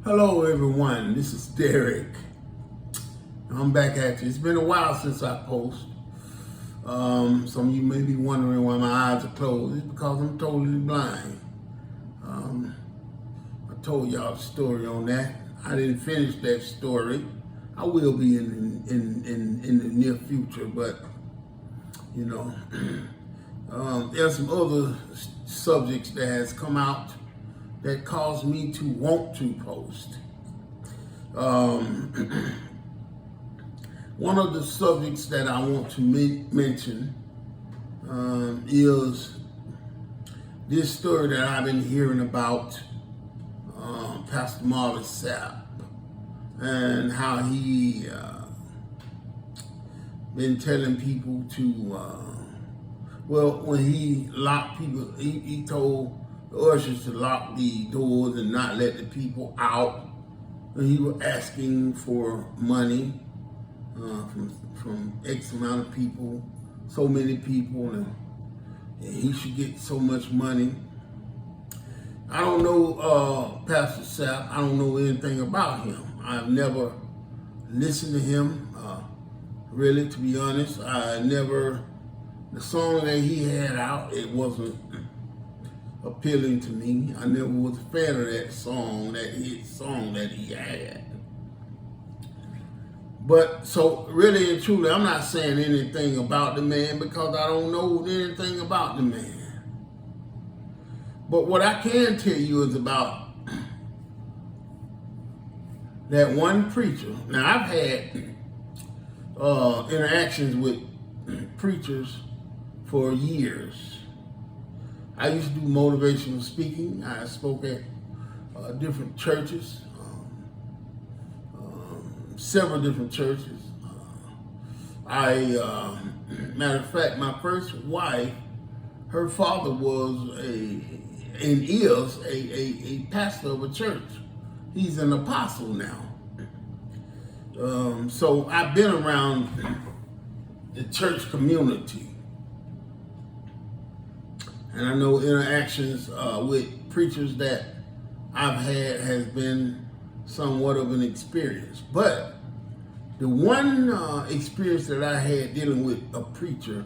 Hello everyone, this is Derek. I'm back at you. It's been a while since I post. Some of you may be wondering why my eyes are closed. It's because I'm totally blind. I told y'all the story on that. I didn't finish that story. I will be in the near future, but you know, there's some other subjects that has come out that caused me to want to post. One of the subjects that I want to mention is this story that I've been hearing about Pastor Marvin Sapp and how he been telling people to, when he locked people, he told the ushers to lock the doors and not let the people out. And he was asking for money from X amount of people, so many people, and he should get so much money. I don't know Pastor Sapp. I don't know anything about him. I've never listened to him, really, to be honest. The song that he had out, it wasn't appealing to me. I never was a fan of that song, that hit song that he had. But so really and truly, I'm not saying anything about the man because I don't know anything about the man. But what I can tell you is about that one preacher. Now I've had interactions with preachers for years. I used to do motivational speaking. I spoke at different churches, several different churches. Matter of fact, my first wife, her father was is a pastor of a church. He's an apostle now. So I've been around the church community. And I know interactions with preachers that I've had has been somewhat of an experience. But the one experience that I had dealing with a preacher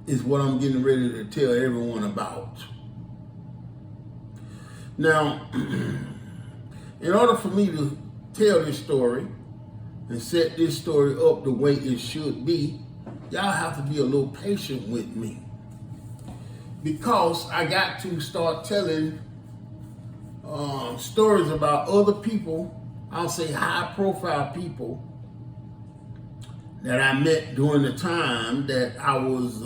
is what I'm getting ready to tell everyone about. Now, in order for me to tell this story and set this story up the way it should be, y'all have to be a little patient with me, because I got to start telling stories about other people, I'll say high profile people, that I met during the time that I was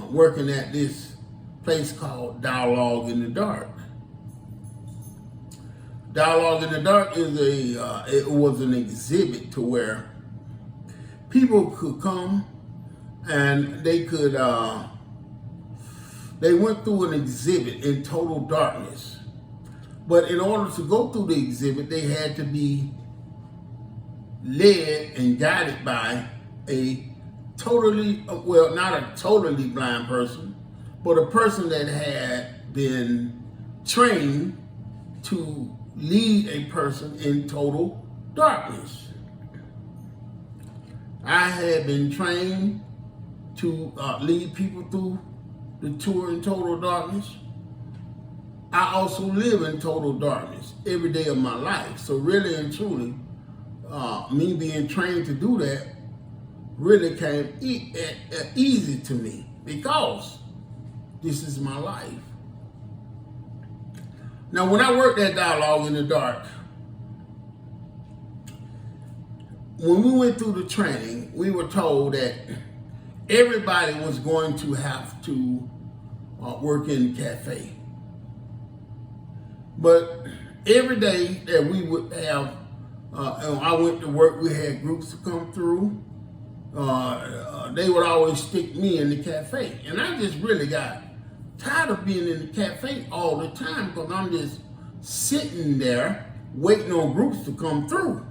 working at this place called Dialogue in the Dark. Dialogue in the Dark is it was an exhibit to where people could come and they went through an exhibit in total darkness. But in order to go through the exhibit, they had to be led and guided by a not a totally blind person, but a person that had been trained to lead a person in total darkness. I had been trained to lead people through the tour in total darkness. I also live in total darkness every day of my life. So really and truly, me being trained to do that really came easy to me because this is my life. Now, when I worked at Dialogue in the Dark, when we went through the training, we were told that everybody was going to have to work in the cafe. But every day that we would have, I went to work, we had groups to come through. They would always stick me in the cafe. And I just really got tired of being in the cafe all the time because I'm just sitting there waiting on groups to come through.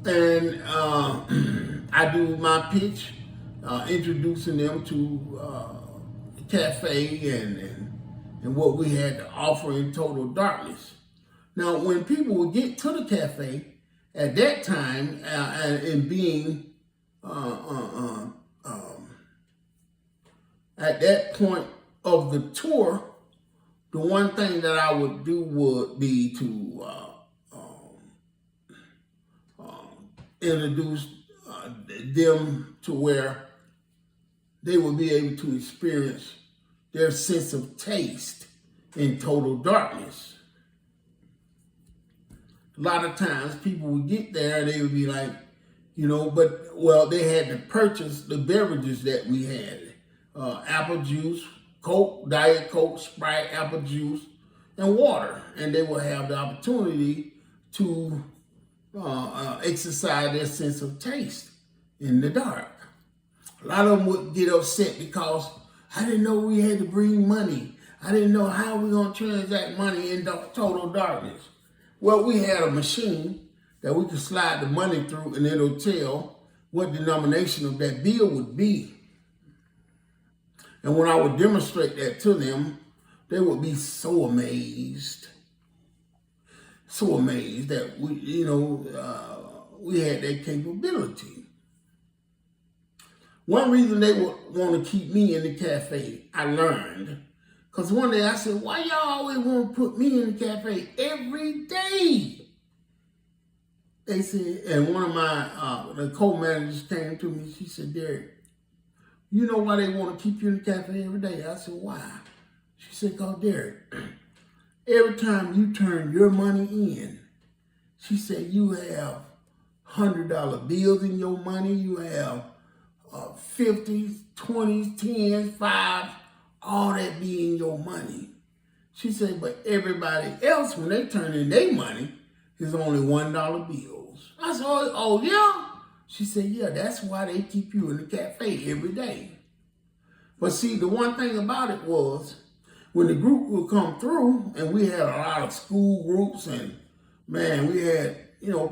And I do my pitch, introducing them to the cafe and and what we had to offer in Total Darkness. Now, when people would get to the cafe at that time, and being at that point of the tour, the one thing that I would do would be to introduce them to where they would be able to experience their sense of taste in Total Darkness. A lot of times people would get there and they would be like, they had to purchase the beverages that we had. Apple juice, Coke, Diet Coke, Sprite, apple juice, and water. And they will have the opportunity to exercise their sense of taste in the dark. A lot of them would get upset because I didn't know we had to bring money. I didn't know how we going to transact money in Total Darkness. Well, we had a machine that we could slide the money through, and it'll tell what denomination of that bill would be. And when I would demonstrate that to them, they would be so amazed that we had that capability. One reason they would want to keep me in the cafe, I learned, because one day I said, why y'all always want to put me in the cafe every day? They said, and one of my, the co-managers came to me, she said, Derek, you know why they want to keep you in the cafe every day? I said, why? She said, because Derek, every time you turn your money in, she said, you have $100 bills in your money, you have 50s, 20s, 10s, 5s, all that be in your money. She said, but everybody else, when they turn in their money, is only $1 bills. I said, oh yeah? She said, yeah, that's why they keep you in the cafe every day. But see, the one thing about it was, when the group would come through, and we had a lot of school groups, and man, we had,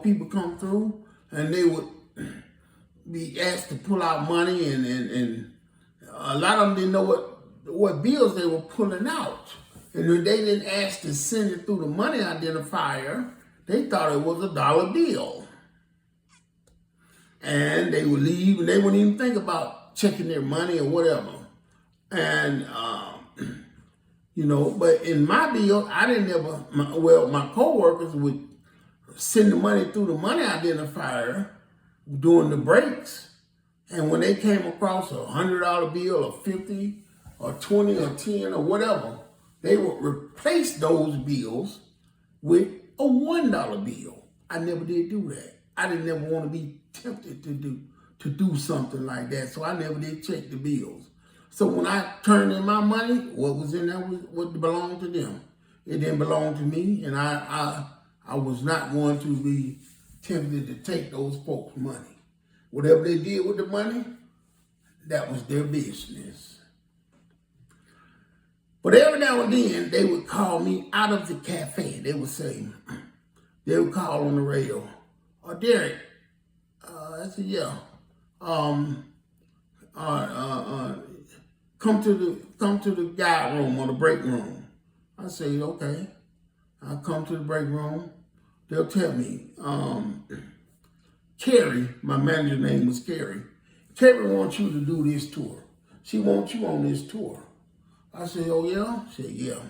people come through, and they would be asked to pull out money, and a lot of them didn't know what bills they were pulling out. And when they didn't ask to send it through the money identifier, they thought it was a $1 bill. And they would leave, and they wouldn't even think about checking their money or whatever. And, but in my bill, I didn't ever, my coworkers would send the money through the money identifier during the breaks. And when they came across a $100 bill or 50 or 20 or 10 or whatever, they would replace those bills with a $1 bill. I never did do that. I didn't ever want to be tempted to do something like that. So I never did check the bills. So when I turned in my money, what was in there was what belonged to them. It didn't belong to me, and I was not going to be tempted to take those folks' money. Whatever they did with the money, that was their business. But every now and then, they would call me out of the cafe. They would call on the radio. Oh, Derek. I said, yeah. Come to the guide room or the break room. I say, okay. I come to the break room. They'll tell me, Carrie, my manager's name was Carrie. Carrie wants you to do this tour. She wants you on this tour. I said, oh yeah? She said, yeah.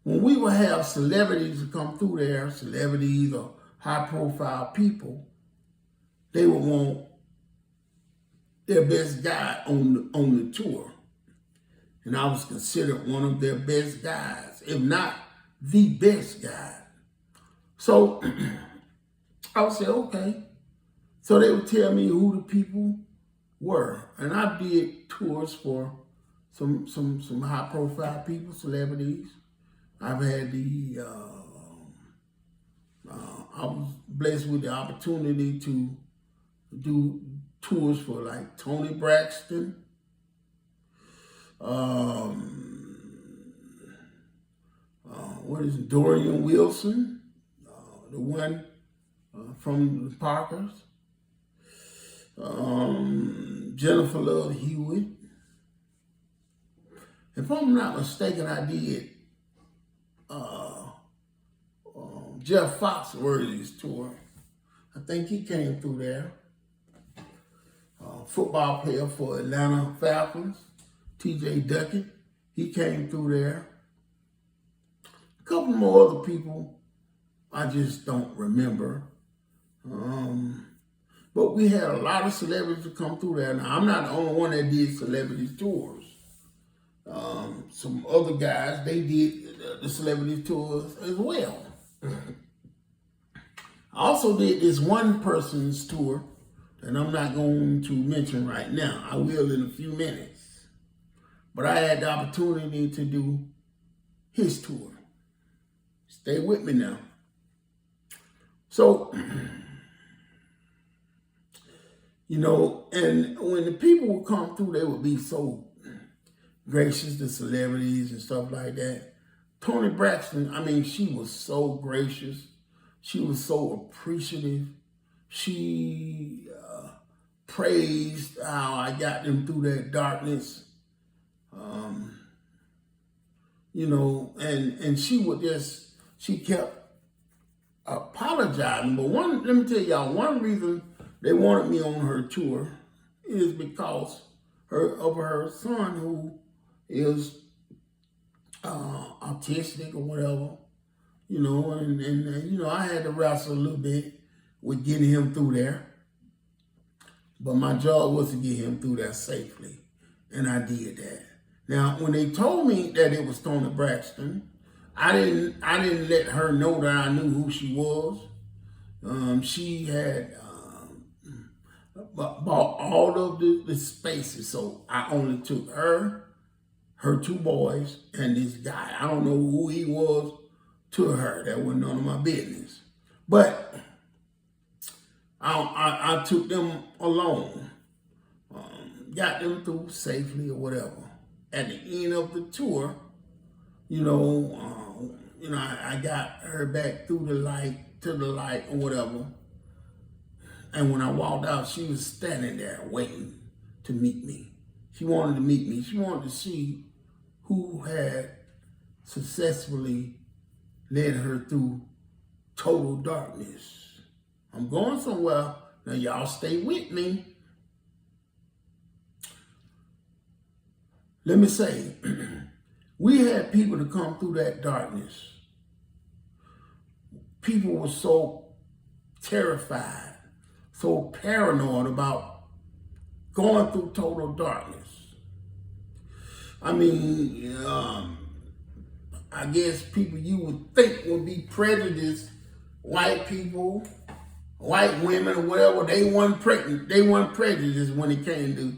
When we would have celebrities to come through there, celebrities or high profile people, they would want their best guy on the tour. And I was considered one of their best guys, if not the best guy. So I would say, okay. So they would tell me who the people were. And I did tours for some high profile people, celebrities. I've had I was blessed with the opportunity to do tours for like Toni Braxton, Dorian Wilson, the one from the Parkers, Jennifer Love Hewitt, If I'm not mistaken, I did Jeff Foxworthy's tour. I think he came through there. Football player for Atlanta Falcons, T.J. Duckett, he came through there. A couple more other people I just don't remember. But we had a lot of celebrities to come through there. Now, I'm not the only one that did celebrity tours. Some other guys, they did the celebrity tours as well. I also did this one person's tour that I'm not going to mention right now. I will in a few minutes. But I had the opportunity to do his tour. Stay with me now. So, you know, and when the people would come through, they would be so gracious, the celebrities and stuff like that. Toni Braxton, I mean, she was so gracious. She was so appreciative. She praised how I got them through that darkness. You know, and she kept apologizing. But let me tell y'all, one reason they wanted me on her tour is because of her son, who is autistic or whatever, you know, and you know, I had to wrestle a little bit with getting him through there. But my job was to get him through there safely, and I did that. Now, when they told me that it was Toni Braxton, I didn't let her know that I knew who she was. She had bought all of the spaces, so I only took her 2 boys, and this guy. I don't know who he was to her. That was none of my business. But I took them along, got them through safely or whatever. At the end of the tour, you know, I got her back through the light to the light or whatever. And when I walked out, she was standing there waiting to meet me. She wanted to meet me. She wanted to see who had successfully led her through total darkness. I'm going somewhere. Now y'all stay with me. Let me say, we had people to come through that darkness. People were so terrified, so paranoid about going through total darkness. I mean, I guess people you would think would be prejudiced, white people, white women, or whatever, they weren't prejudiced when it came to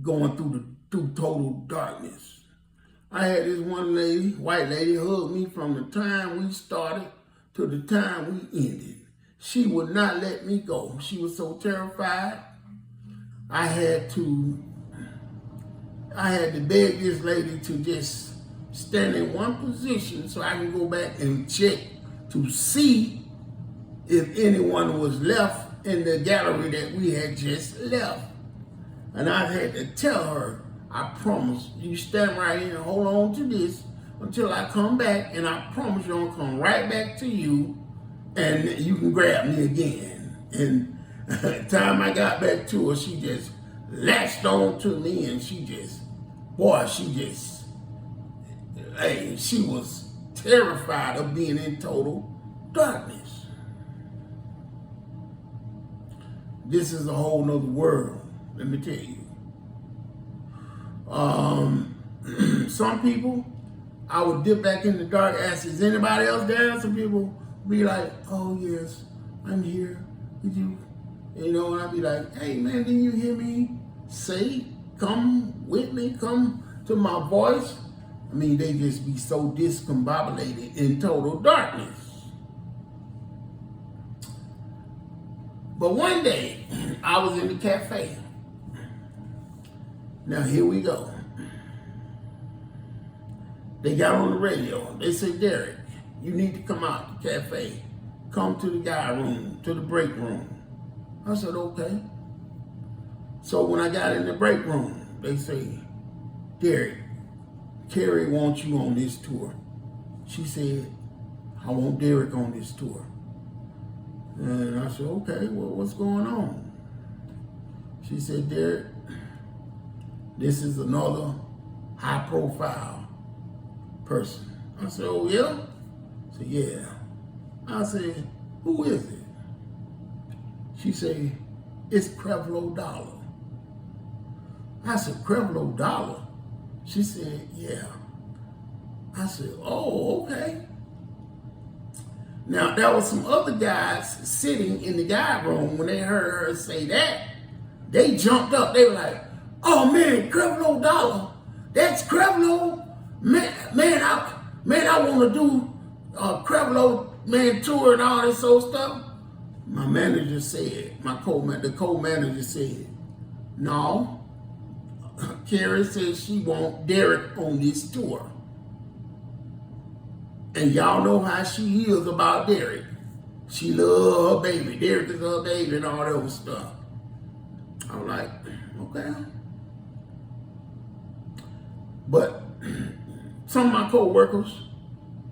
going through total darkness. I had this one lady, white lady, hug me from the time we started to the time we ended. She would not let me go. She was so terrified. I had to beg this lady to just stand in one position so I can go back and check to see if anyone was left in the gallery that we had just left. And I had to tell her, I promise, you stand right here and hold on to this until I come back, and I promise you I'll come right back to you and you can grab me again. And the time I got back to her, she just latched on to me, and she was terrified of being in total darkness. This is a whole nother world, let me tell you. Some people, I would dip back in the dark, ask, is anybody else there? Some people be like, oh yes, I'm here. Did you? You know, and I'd be like, hey man, didn't you hear me say, come with me, come to my voice? I mean, they just be so discombobulated in total darkness. But one day, I was in the cafe. Now here we go. They got on the radio. They said, Derek, you need to come out the cafe. Come to the guy room, to the break room. I said, okay. So when I got in the break room, they say, Derek, Carrie wants you on this tour. She said, I want Derek on this tour. And I said, okay, well, what's going on? She said, Derek, this is another high-profile person. I said, oh, yeah? I said, yeah. I said, who is it? She said, it's Creflo Dollar. I said, Creflo Dollar? She said, yeah. I said, oh, okay. Now, there were some other guys sitting in the guy room when they heard her say that. They jumped up. They were like, oh, man, Creflo Dollar. That's Creflo? Man, I want to do Creflo, man, tour and all this old stuff. My manager said, the co-manager said, no. Carrie says she wants Derek on this tour. And y'all know how she is about Derek. She loves her baby. Derek is her baby and all that other stuff. I'm like, okay. But some of my co-workers,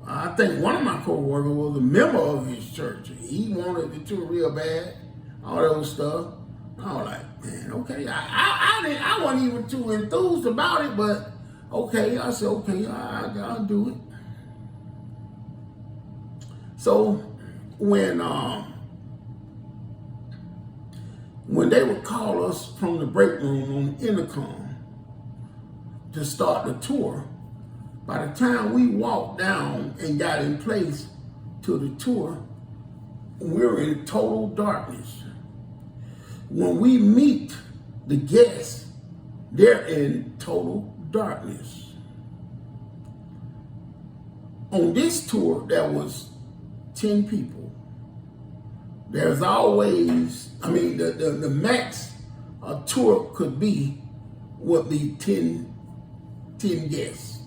I think one of my co-workers was a member of his church. He wanted the tour real bad, all that other stuff. I was like, man, okay. I wasn't even too enthused about it, but okay. I said, okay, I'll do it. So when they would call us from the break room on the intercom to start the tour, by the time we walked down and got in place to the tour, we were in total darkness. When we meet the guests, they're in total darkness. On this tour, there was 10 people. There's always, the max a tour could be would be 10 guests.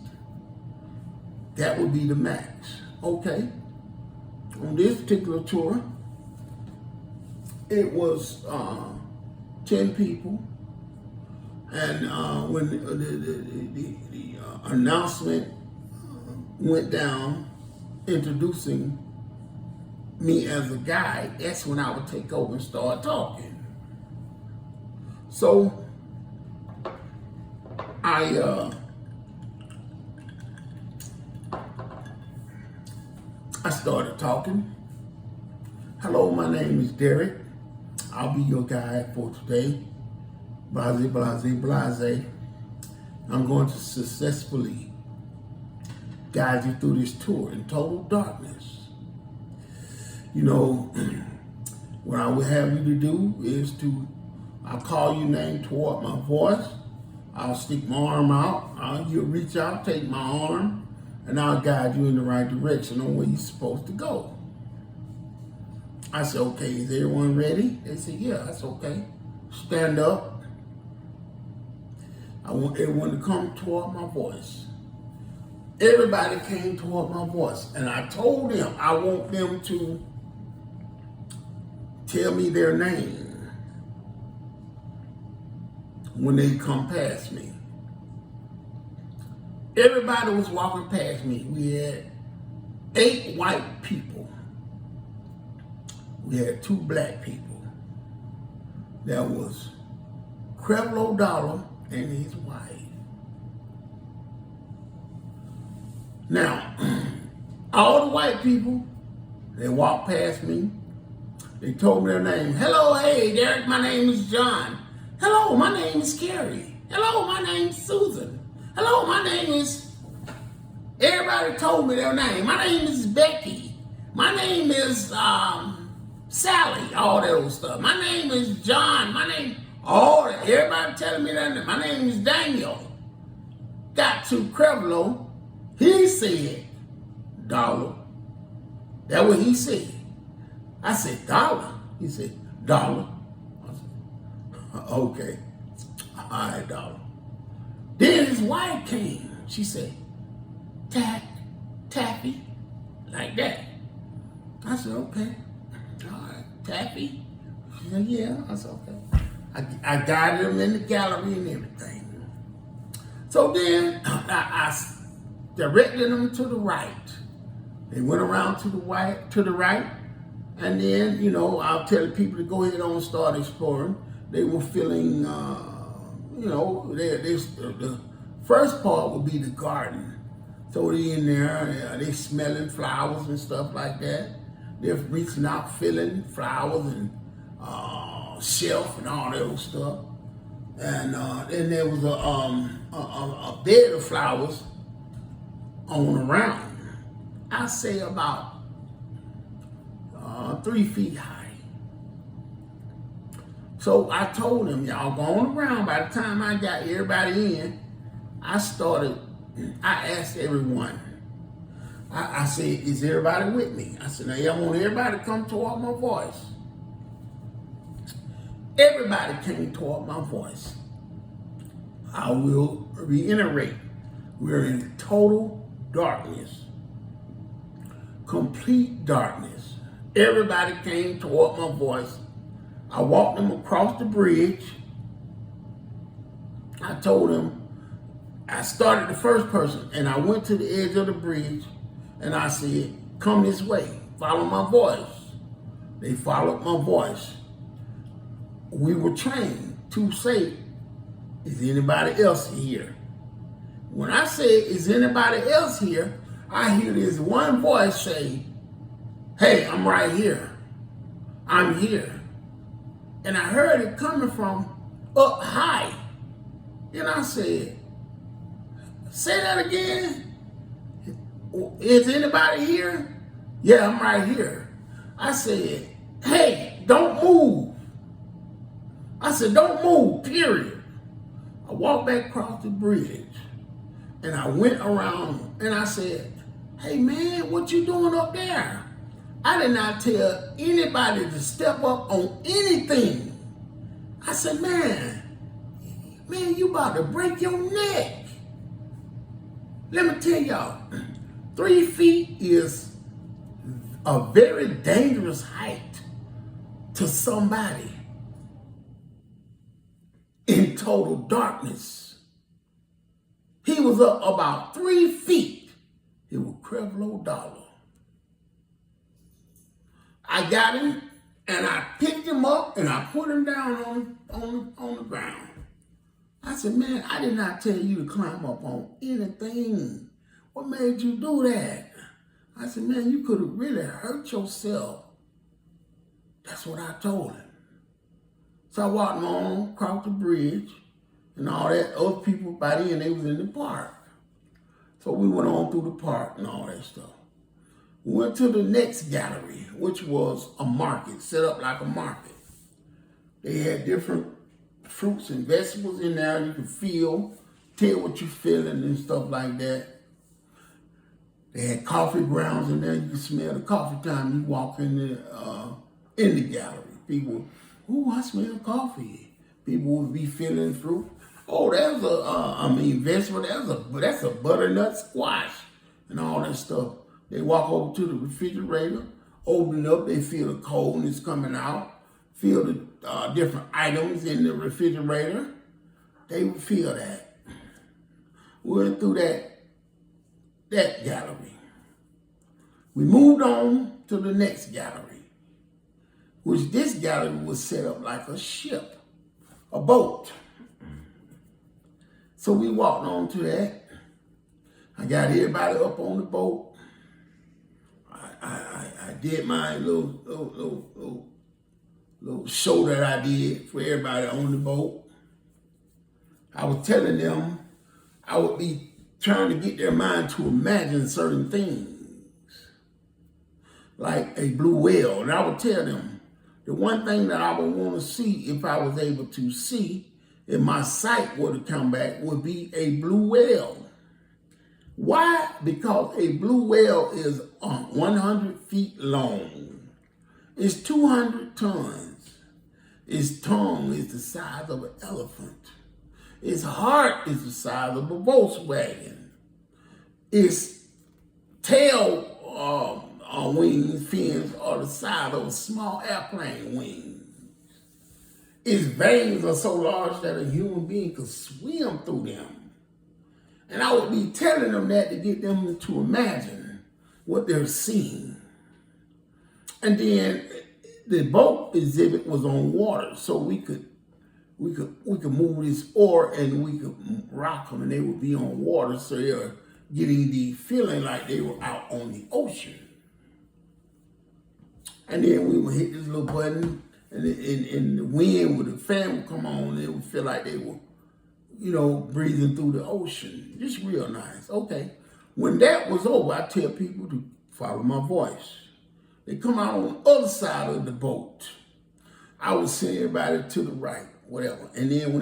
That would be the max. Okay. On this particular tour, it was 10 people. And when the announcement went down introducing me as a guy, that's when I would take over and start talking. So I started talking. Hello, my name is Derek. I'll be your guide for today. Blase, blase, blase. I'm going to successfully guide you through this tour in total darkness. You know, what I would have you to do is I'll call your name toward my voice. I'll stick my arm out. You'll reach out, take my arm, and I'll guide you in the right direction on where you're supposed to go. I said, okay, is everyone ready? They said, yeah, that's okay. Stand up. I want everyone to come toward my voice. Everybody came toward my voice, and I told them I want them to tell me their name when they come past me. Everybody was walking past me. We had 8 white people. We had 2 black people. There was Creflo Dollar and his wife. Now, all the white people, they walked past me. They told me their name. Hello, hey, Derek, my name is John. Hello, my name is Carrie. Hello, my name is Susan. Hello, my name is... Everybody told me their name. My name is Becky. My name is Sally, all that old stuff. My name is John. My name... All that. Everybody telling me their name. My name is Daniel. Got to Creflo. He said, Dollar. That's what he said. I said, Dollar? He said, Dollar. I said, okay. All right, Dollar. Then his wife came. She said, Taffy, like that. I said, okay. All right, Taffy. She said, yeah. I said, okay. I guided him in the gallery and everything. So then I directed them to the right. They went around to the right, and then, you know, I'll tell the people to go ahead on and start exploring. They were feeling, you know, the first part would be the garden. So they in there, they smelling flowers and stuff like that. They're reaching out, feeling flowers and shelf and all that old stuff. And then there was a bed of flowers on around. I say about 3 feet high. So I told them, y'all going around. By the time I got everybody in, I asked everyone. I said, is everybody with me? I said, now y'all want everybody to come toward my voice. Everybody came toward my voice. I will reiterate, we're in total darkness. Complete darkness. Everybody came toward my voice. I walked them across the bridge. I told them, I started the first person and I went to the edge of the bridge and I said, come this way, follow my voice. They followed my voice. We were trained to say, is anybody else here? When I say, is anybody else here, I hear this one voice say, hey, I'm right here. I'm here. And I heard it coming from up high. And I said, say that again. Is anybody here? Yeah, I'm right here. I said, hey, don't move. I said, don't move, period. I walked back across the bridge and I went around and I said, hey man, what you doing up there? I did not tell anybody to step up on anything. I said, man, you about to break your neck. Let me tell y'all, 3 feet is a very dangerous height to somebody in total darkness. He was up about 3 feet. It was Creflo Dollar. I got him and I picked him up and I put him down on the ground. I said, man, I did not tell you to climb up on anything. What made you do that? I said, man, you could have really hurt yourself. That's what I told him. So I walked on across the bridge and all that. Other people by then, they was in the park. So we went on through the park and all that stuff. We went to the next gallery, which was a market, set up like a market. They had different fruits and vegetables in there. You could tell what you're feeling and stuff like that. They had coffee grounds in there. You could smell the coffee time you walk in the gallery. People, ooh, I smell coffee. People would be feeling fruit. Oh, there's vegetable. That's a butternut squash and all that stuff. They walk over to the refrigerator, open it up, they feel the coldness coming out, feel the different items in the refrigerator. They would feel that. We went through that gallery. We moved on to the next gallery, which this gallery was set up like a ship, a boat. So we walked on to that. I got everybody up on the boat. I did my little show that I did for everybody on the boat. I was telling them I would be trying to get their mind to imagine certain things, like a blue whale. And I would tell them the one thing that I would want to see, if I was able to see, if my sight were to come back, would be a blue whale. Why? Because a blue whale is 100 feet long. It's 200 tons. Its tongue is the size of an elephant. Its heart is the size of a Volkswagen. Its tail wings, fins, are the size of a small airplane wings. Its veins are so large that a human being could swim through them. And I would be telling them that to get them to imagine what they're seeing. And then the boat exhibit was on water, so we could move this oar and we could rock them, and they would be on water, so they were getting the feeling like they were out on the ocean. And then we would hit this little button, and the wind with the fan would come on, and it would feel like they were, breathing through the ocean. Just real nice. Okay. When that was over, I tell people to follow my voice. They come out on the other side of the boat. I would send everybody to the right, whatever. And then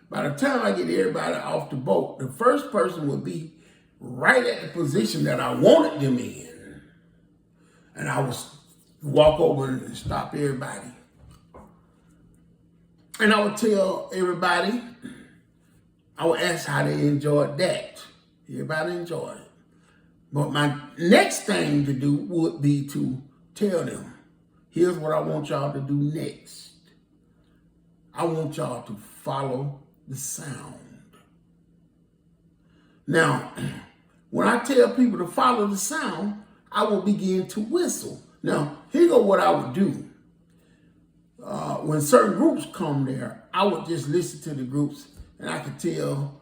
by the time I get everybody off the boat, the first person would be right at the position that I wanted them in. And I would walk over and stop everybody. And I would tell everybody, I would ask how they enjoyed that. Everybody enjoyed it. But my next thing to do would be to tell them, here's what I want y'all to do next. I want y'all to follow the sound. Now, when I tell people to follow the sound, I will begin to whistle. Now, here go what I would do. When certain groups come there, I would just listen to the groups, and I could tell,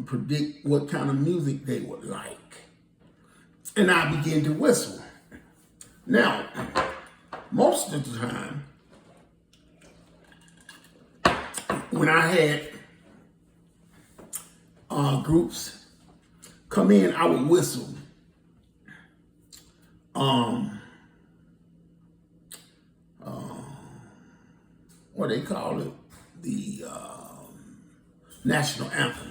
predict what kind of music they would like. And I begin to whistle. Now, most of the time, when I had groups come in, I would whistle. What they call it, the national anthem.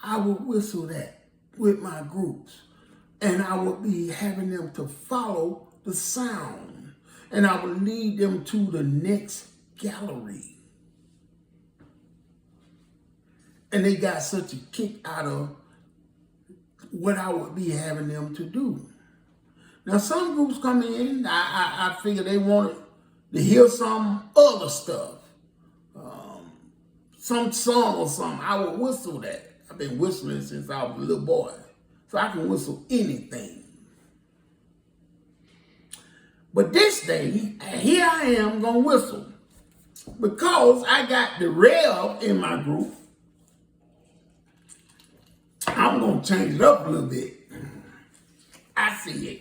I would whistle that with my groups, and I would be having them to follow the sound, and I would lead them to the next gallery. And they got such a kick out of what I would be having them to do. Now, some groups come in, I figure they wanted to hear some other stuff, some song or something. I would whistle that. I've been whistling since I was a little boy, so I can whistle anything. But this day, here I am gonna whistle, because I got the rev in my group. I'm gonna change it up a little bit. I see it.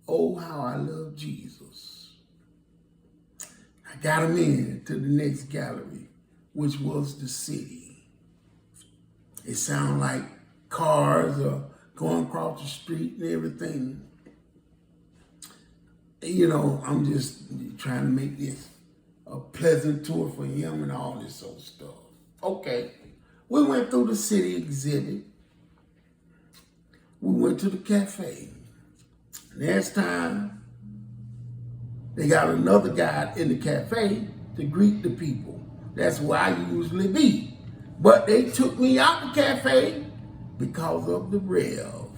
Oh, how I love Jesus. Now I got them in to the next gallery, which was the city. It sounded like cars are going across the street and everything. You know, I'm just trying to make this a pleasant tour for him and all this old stuff. Okay, we went through the city exhibit. We went to the cafe. Next time, they got another guy in the cafe to greet the people. That's where I usually be. But they took me out the cafe because of the Rev.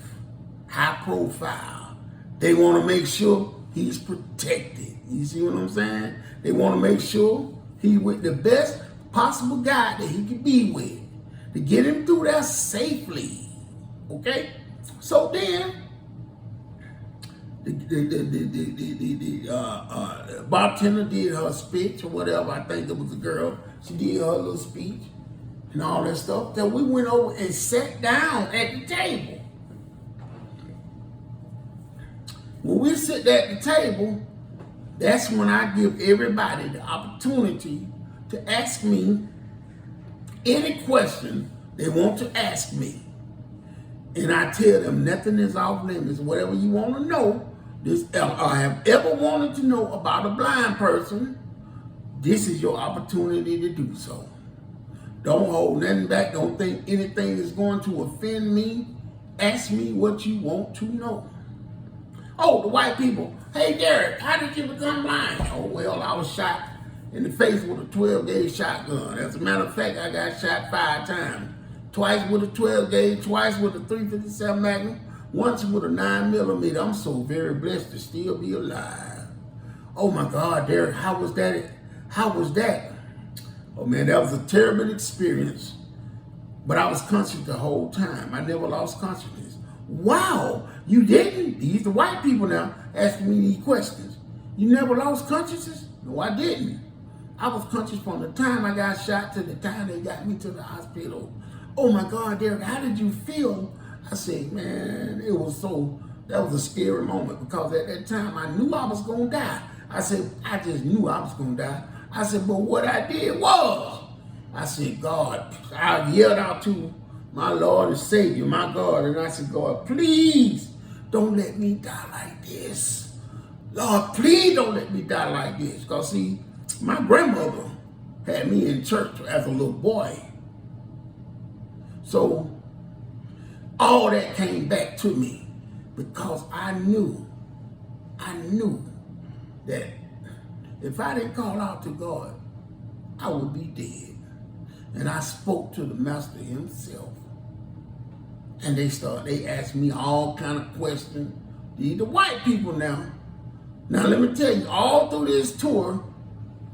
High profile. They want to make sure he's protected. You see what I'm saying? They want to make sure he's with the best possible guy that he can be with to get him through there safely. Okay? So then, the bartender did her speech or whatever. I think it was a girl. She did her little speech and all that stuff. Then we went over and sat down at the table. When we sit at the table, that's when I give everybody the opportunity to ask me any question they want to ask me. And I tell them nothing is off limits. Whatever you want to know, I have ever wanted to know about a blind person, this is your opportunity to do so. Don't hold nothing back. Don't think anything is going to offend me. Ask me what you want to know. Oh, the white people. Hey, Derek, how did you become blind? Oh, well, I was shot in the face with a 12-gauge shotgun. As a matter of fact, I got shot 5 times. Twice with a 12-gauge, twice with a .357 Magnum, once with a 9mm. I'm so very blessed to still be alive. Oh, my God, Derek, how was that? How was that? Oh, man, that was a terrible experience. But I was conscious the whole time. I never lost consciousness. Wow, you didn't? These the white people now asking me these questions. You never lost consciousness? No, I didn't. I was conscious from the time I got shot to the time they got me to the hospital. Oh my God, Derek, how did you feel? I said, man, that was a scary moment because at that time I knew I was gonna die. I said, I just knew I was gonna die. I said, but what I did was, I said, God, I yelled out to my Lord and Savior, my God, and I said, God, please don't let me die like this. Lord, please don't let me die like this. Because see, my grandmother had me in church as a little boy. So all that came back to me because I knew that if I didn't call out to God, I would be dead. And I spoke to the Master himself. And they asked me all kind of questions. These the white people now. Now let me tell you, all through this tour,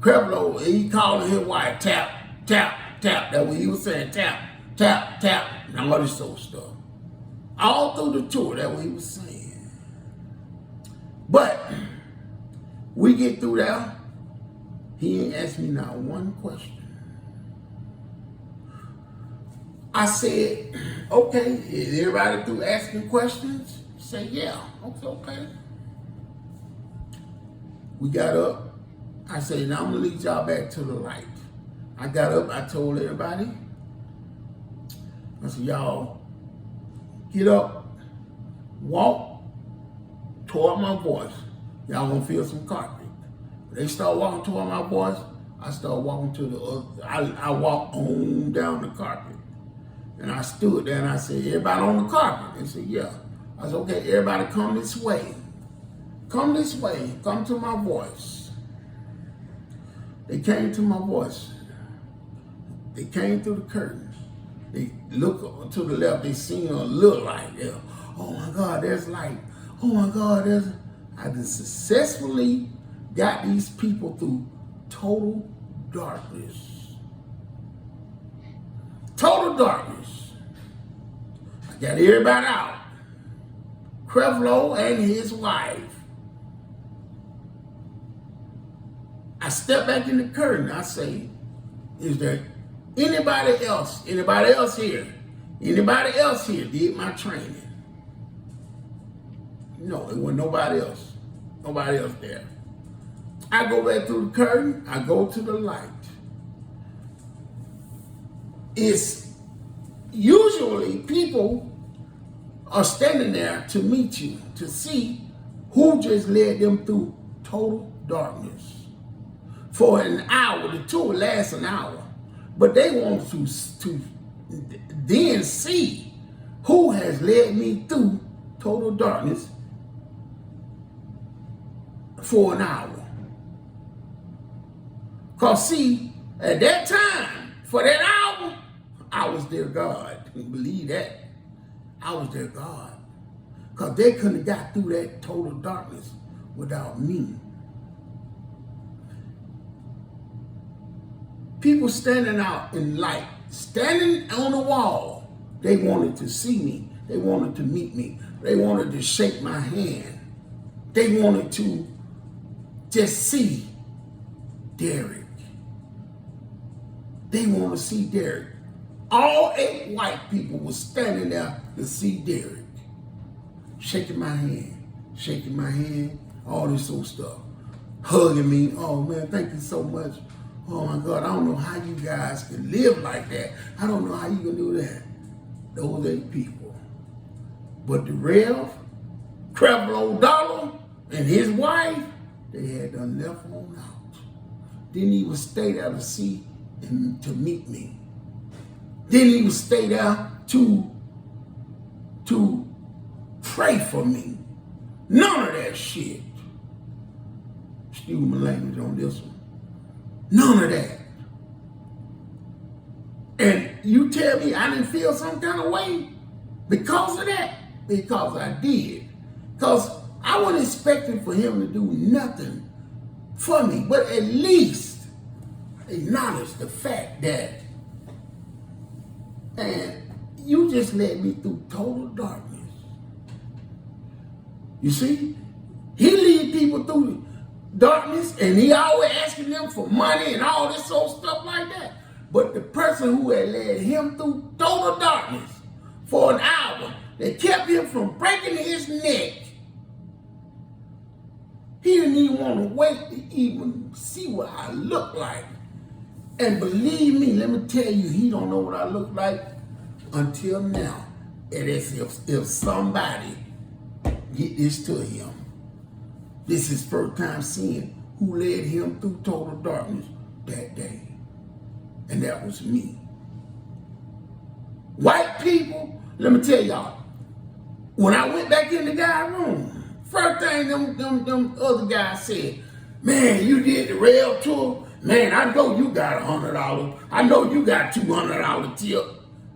Creflo, he calling his wife tap, tap, tap. That's what he was saying, tap, tap, tap, and all this sort of stuff. All through the tour, that's what he was saying. But we get through there, he ain't asked me not one question. I said, okay, is everybody through asking questions? He said, yeah, okay. We got up. I said, now I'm gonna lead y'all back to the light. I got up, I told everybody, I said, y'all get up, walk toward my voice. Y'all gonna feel some carpet. When they start walking toward my voice, I start walking to the other, I walk on down the carpet. And I stood there and I said, everybody on the carpet? They said, yeah. I said, okay, everybody come this way. Come this way, come to my voice. They came to my voice. They came through the curtains. They look to the left, they seen a little light there. Oh my God, there's light. Oh my God, I just successfully got these people through total darkness. Total darkness. I got everybody out. Creflo and his wife. I step back in the curtain. I say, is there anybody else here? Anybody else here did my training? No, it wasn't nobody else. Nobody else there. I go back through the curtain. I go to the light. It's usually people are standing there to meet you, to see who just led them through total darkness. For an hour, the tour lasts an hour. But they want to then see who has led me through total darkness for an hour. Because see, at that time, for that hour, I was their God. Believe that. I was their God. Because they couldn't have got through that total darkness without me. People standing out in light, standing on the wall, they wanted to see me. They wanted to meet me. They wanted to shake my hand. They wanted to just see Derek. They want to see Derek. All 8 white people were standing there to see Derek. Shaking my hand, all this old stuff. Hugging me. Oh man, thank you so much. Oh my God, I don't know how you guys can live like that. I don't know how you can do that. Those 8 people. But the Rev, Creflo Dollar, and his wife, they had done left on out. Didn't even stay there to see and to meet me. Didn't even stay there to pray for me. None of that shit. Excuse my language on this one. None of that. And you tell me I didn't feel some kind of way because of that? Because I did. Because I wasn't expecting for him to do nothing for me, but at least acknowledge the fact that, and you just led me through total darkness. You see? He lead people through darkness, and he always asking them for money and all this old stuff like that. But the person who had led him through total darkness for an hour, that kept him from breaking his neck, he didn't even want to wait to even see what I look like. And believe me, let me tell you, he don't know what I look like until now. And it's if somebody get this to him. This is his first time seeing who led him through total darkness that day. And that was me. White people, let me tell y'all, when I went back in the guy's room, first thing them other guys said, man, you did the rail tour? Man, I know you got $100. I know you got $200 tip.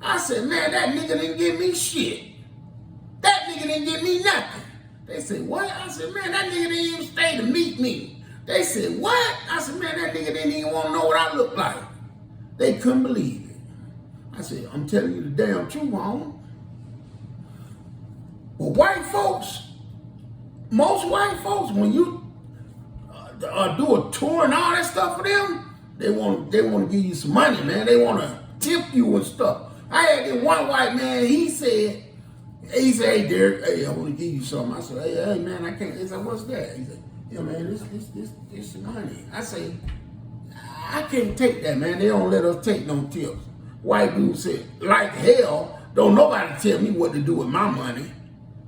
I said, man, that nigga didn't give me shit. That nigga didn't give me nothing. They said, what? I said, man, that nigga didn't even stay to meet me. They said, what? I said, man, that nigga didn't even want to know what I look like. They couldn't believe it. I said, I'm telling you the damn truth, homie. But white folks, most white folks, when you do a tour and all that stuff for them, they want to give you some money, man. They want to tip you and stuff. I had this one white man, he said, hey, Derek, hey, I want to give you something. I said, hey, man, I can't. He said, what's that? He said, yeah, man, this money. I say, I can't take that, man. They don't let us take no tips. White dude said, like hell, don't nobody tell me what to do with my money.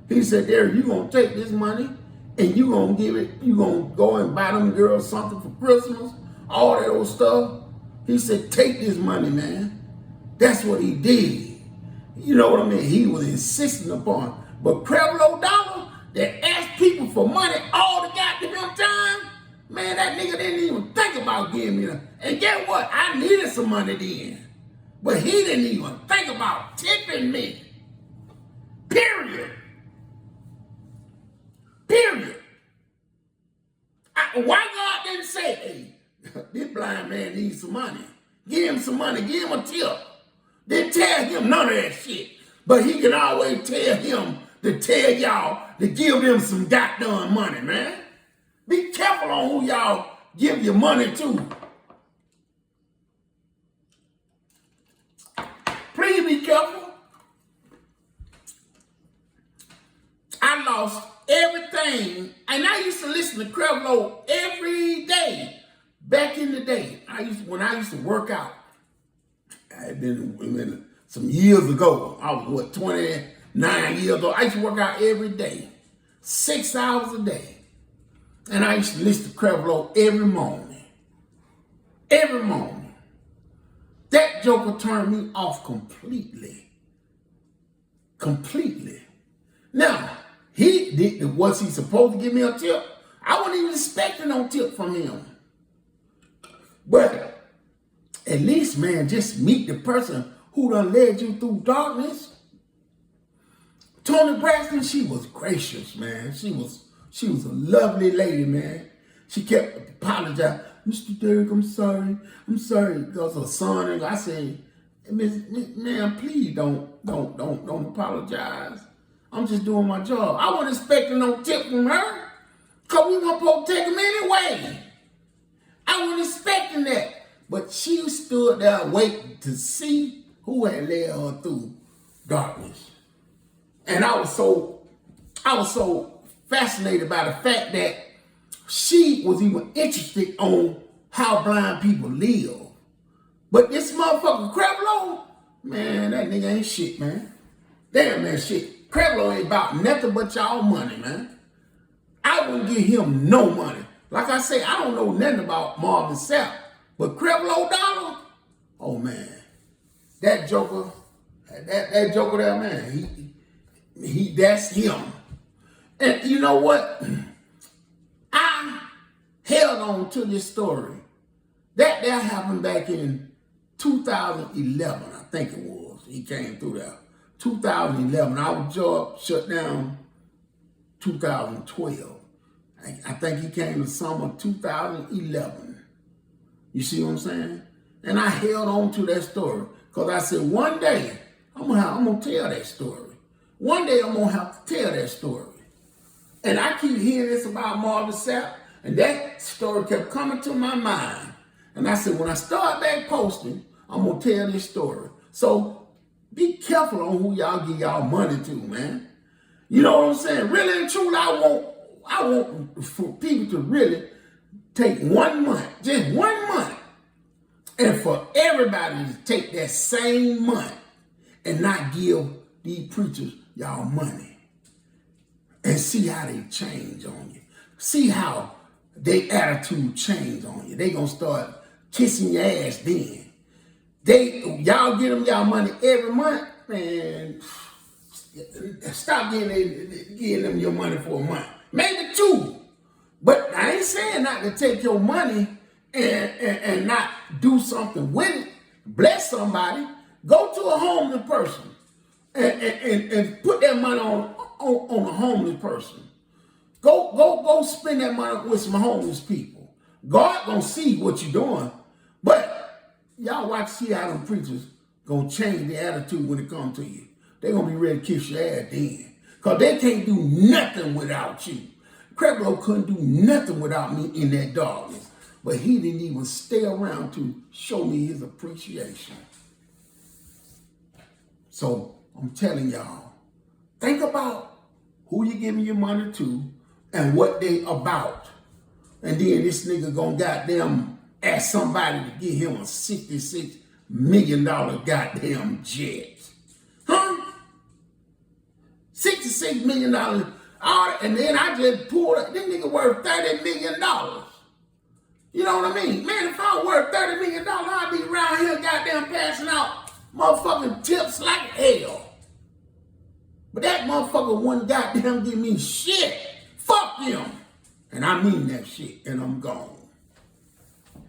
He said, Derek, you gonna take this money and you gonna give it, you gonna go and buy them girls something for Christmas, all that old stuff. He said, take this money, man. That's what he did. You know what I mean? He was insisting upon. But Creflo Dollar, that asked people for money all the goddamn time, man, that nigga didn't even think about giving me that. And guess what? I needed some money then. But he didn't even think about tipping me. Period. Period. Why God didn't say, hey, this blind man needs some money. Give him some money. Give him a tip. Didn't tell him none of that shit. But he can always tell him to tell y'all to give them some goddamn money, man. Be careful on who y'all give your money to. Please be careful. I lost everything. And I used to listen to Creflo every day. when I used to work out, I had been some years ago. I was 29 years old. I used to work out every day, 6 hours a day. And I used to listen to Creflo every morning. Every morning. That joker turned me off completely. Completely. Now, was he supposed to give me a tip? I wasn't even expecting no tip from him. But at least, man, just meet the person who done led you through darkness. Toni Braxton, she was gracious, man. She was a lovely lady, man. She kept apologizing. Mr. Derrick, I'm sorry. I'm sorry. Because her son, and I said, man, please don't apologize. I'm just doing my job. I wasn't expecting no tip from her. Because we weren't supposed to take them anyway. I wasn't expecting that. But she stood there waiting to see who had led her through darkness. And I was so fascinated by the fact that she was even interested on how blind people live. But this motherfucker Creflo, man, that nigga ain't shit, man. Damn, man, shit. Creflo ain't about nothing but y'all money, man. I wouldn't give him no money. Like I say, I don't know nothing about Marvin Sapp, but Creflo Dollar, oh man, that joker there, man, that's him. And you know what? I held on to this story. That happened back in 2011, I think it was. He came through there. 2011. Our job shut down 2012. I think he came the summer 2011. You see what I'm saying? And I held on to that story because I said, one day I'm gonna tell that story. One day I'm gonna have to tell that story. And I keep hearing this about Marvin Sapp, and that story kept coming to my mind. And I said, when I start back posting, I'm gonna tell this story. So be careful on who y'all give y'all money to, man. You know what I'm saying? Really and truly, I want for people to really take 1 month, just 1 month, and for everybody to take that same month and not give these preachers y'all money. And see how they change on you. See how their attitude change on you. They gonna start kissing your ass then. Y'all give them y'all money every month, man. Stop giving them your money for a month. Maybe 2. But I ain't saying not to take your money and not do something with it. Bless somebody. Go to a homeless person and put that money on a homeless person. Go spend that money with some homeless people. God gonna see what you're doing. But y'all watch, see how them preachers gonna change their attitude when it comes to you. They gonna be ready to kiss your ass then. Because they can't do nothing without you. Creflo couldn't do nothing without me in that darkness. But he didn't even stay around to show me his appreciation. So I'm telling y'all, think about who you giving your money to and what they about. And then this nigga gonna goddamn ask somebody to give him a $66 million goddamn jet. Huh? $66 million. And then I just pulled up. This nigga worth $30 million. You know what I mean? Man, if I was worth $30 million, I'd be around here goddamn passing out motherfucking tips like hell. But that motherfucker wouldn't goddamn give me shit. Fuck him. And I mean that shit. And I'm gone.